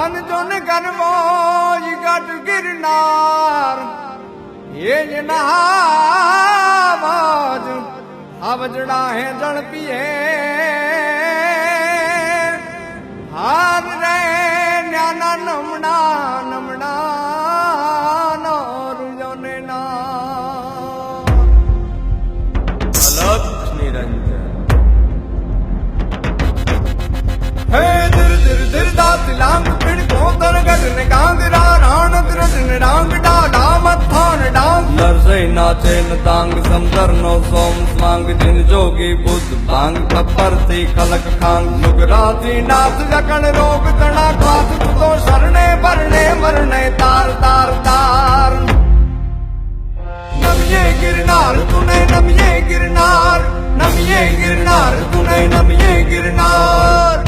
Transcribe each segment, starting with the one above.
ધન જોન ગરવો ઈ ગઢ ગિરનાર એ જ નહાવાજ આવજડા હે જળ પીએ હાર રે ન્યાના નમણા નમણા નો રૂજોને ના અલગ નિરંજન હે દિર દિર દિર દાત લાંગ પીડ કોતર ગઢ ને ગાંગરા રાણ દ્રજ ને રાંગ ડાડા મથાન ડાંગ નરસઈ નાચે ન તાંગ સમદર નો સોમ સ્વાંગ દિન જોગી બુદ્ધ ભાંગ ખપ્પર થી ખલક ખાંગ નુગરાજી નાથ જકણ રોગ તણા ખાત તો શરણે પરણે મરણે તાર તાર તાર નમિયે ગિરનાર તુને નમિયે ગિરનાર નમિયે ગિરનાર તુને નમિયે ગિરનાર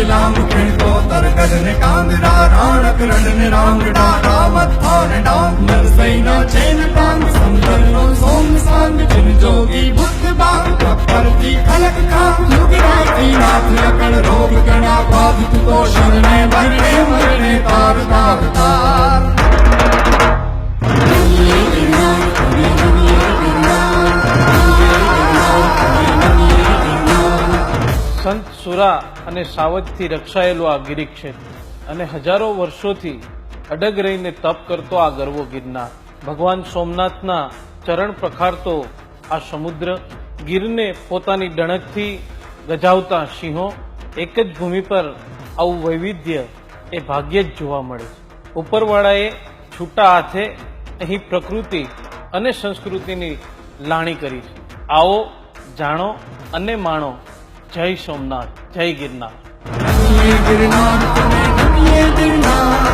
लांग पिण को तरगढ़ ने कांगरा राणक रड ने रांग डारा मत्था ने डांग नरसई ना चैन टांग समंदर नो सोम सांग जिन जोगी बुद्ध बांग खप्पर की खलक खांग युगराजी नाथ अकड़ रोग गणा बाधित तो शरणे भरणे मरणे तार तार तार સંત સુરા અને સાવજથી રક્ષાયેલું આ ગિરિક્ષેત્ર અને હજારો વર્ષોથી અડગ રહીને તપ કરતો આ ગરવો ગિરનાર ભગવાન સોમનાથના ચરણ પ્રખારતો આ સમુદ્ર ગીરને પોતાની ડણકથી ગજાવતા સિંહો એક જ ભૂમિ પર આવું વૈવિધ્ય એ ભાગ્યે જ જોવા મળે છે ઉપરવાળાએ છૂટા હાથે અહીં પ્રકૃતિ અને સંસ્કૃતિની લાણી કરી છે આવો જાણો અને માણો જય સોમનાથ જય ગિરનાર નમિયે ગિરનાર તુને નમિયે ગિરનાર